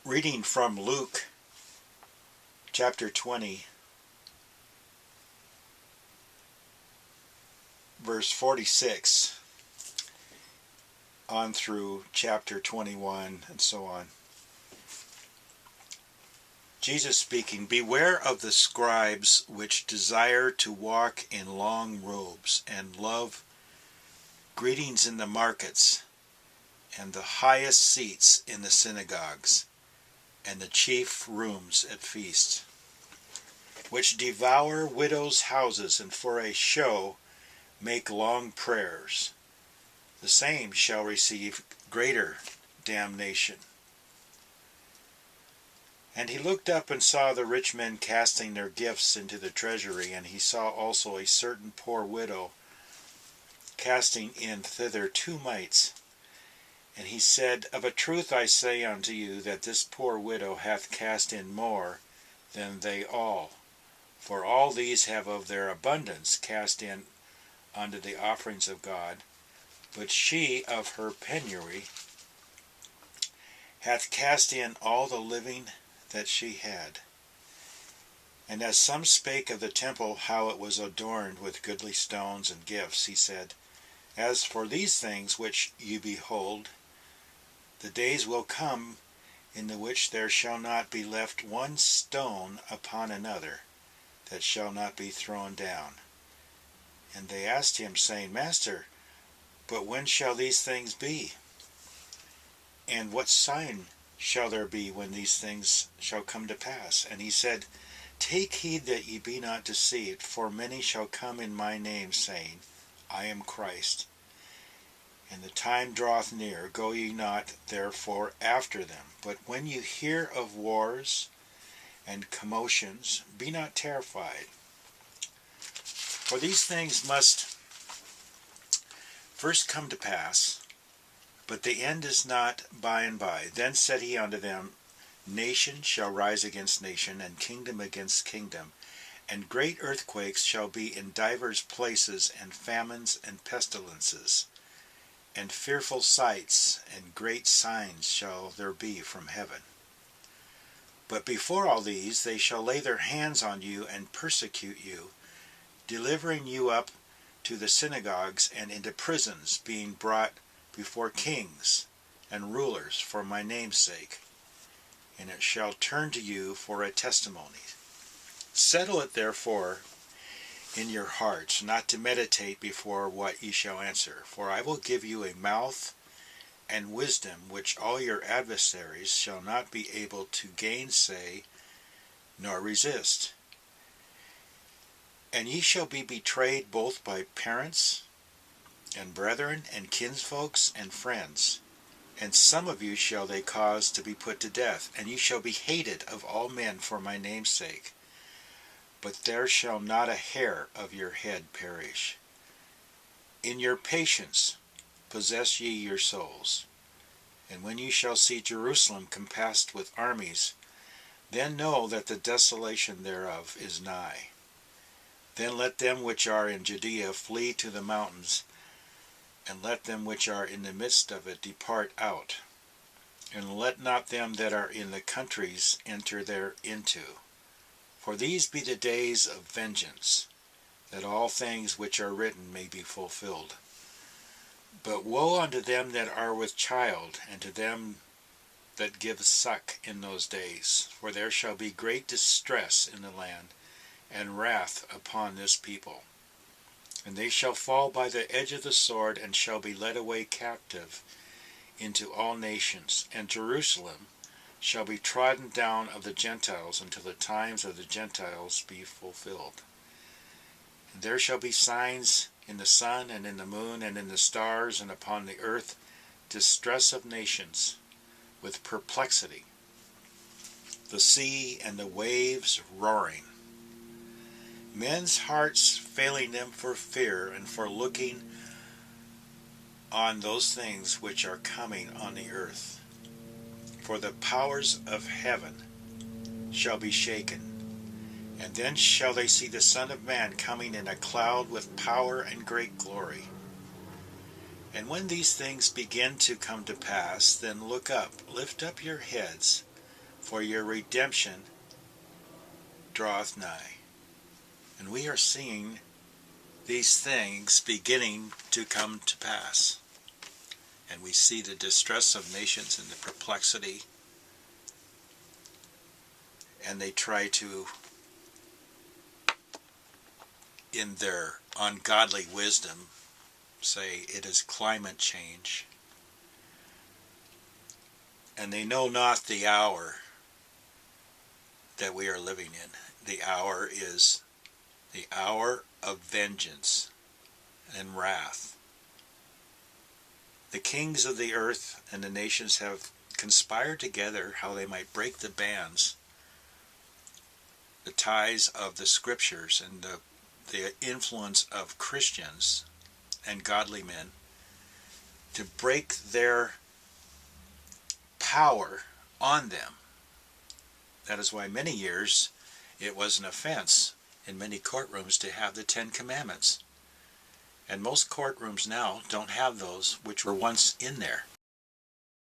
Reading from Luke chapter 20, verse 46 on through chapter 21 and so on. Jesus speaking, "Beware of the scribes which desire to walk in long robes and love greetings in the markets and the highest seats in the synagogues and the chief rooms at feasts, which devour widows' houses and for a show make long prayers. The same shall receive greater damnation." And he looked up and saw the rich men casting their gifts into the treasury, and he saw also a certain poor widow casting in thither 2 mites. And he said, "Of a truth I say unto you, that this poor widow hath cast in more than they all. For all these have of their abundance cast in unto the offerings of God, but she of her penury hath cast in all the living that she had." And as some spake of the temple, how it was adorned with goodly stones and gifts, he said, "As for these things which you behold, the days will come in the which there shall not be left one stone upon another that shall not be thrown down." And they asked him, saying, "Master, but when shall these things be? And what sign shall there be when these things shall come to pass?" And he said, "Take heed that ye be not deceived, for many shall come in my name, saying, I am Christ. And the time draweth near. Go ye not therefore after them. But when you hear of wars and commotions, be not terrified. For these things must first come to pass, but the end is not by and by. Then said he unto them, Nation shall rise against nation, and kingdom against kingdom. And great earthquakes shall be in divers places, and famines and pestilences. And fearful sights and great signs shall there be from heaven. But before all these they shall lay their hands on you and persecute you, delivering you up to the synagogues and into prisons, being brought before kings and rulers for my name's sake. And it shall turn to you for a testimony. Settle it therefore in your hearts, not to meditate before what ye shall answer. For I will give you a mouth and wisdom, which all your adversaries shall not be able to gainsay nor resist. And ye shall be betrayed both by parents and brethren and kinsfolks and friends. And some of you shall they cause to be put to death, and ye shall be hated of all men for my name's sake. But there shall not a hair of your head perish. In your patience possess ye your souls. And when ye shall see Jerusalem compassed with armies, then know that the desolation thereof is nigh. Then let them which are in Judea flee to the mountains, and let them which are in the midst of it depart out. And let not them that are in the countries enter thereinto. For these be the days of vengeance, that all things which are written may be fulfilled. But woe unto them that are with child, and to them that give suck in those days. For there shall be great distress in the land, and wrath upon this people. And they shall fall by the edge of the sword, and shall be led away captive into all nations. And Jerusalem shall be trodden down of the Gentiles until the times of the Gentiles be fulfilled. And there shall be signs in the sun and in the moon and in the stars, and upon the earth distress of nations with perplexity, the sea and the waves roaring, men's hearts failing them for fear and for looking on those things which are coming on the earth. For the powers of heaven shall be shaken. And then shall they see the Son of Man coming in a cloud with power and great glory. And when these things begin to come to pass, then look up, lift up your heads, for your redemption draweth nigh. And we are seeing these things beginning to come to pass. And we see the distress of nations and the perplexity. And they try to, in their ungodly wisdom, say it is climate change. And they know not the hour that we are living in. The hour is the hour of vengeance and wrath. The kings of the earth and the nations have conspired together how they might break the bands, the ties of the scriptures and the influence of Christians and godly men, to break their power on them. That is why many years it was an offense in many courtrooms to have the 10 Commandments. And most courtrooms now don't have those which were once in there.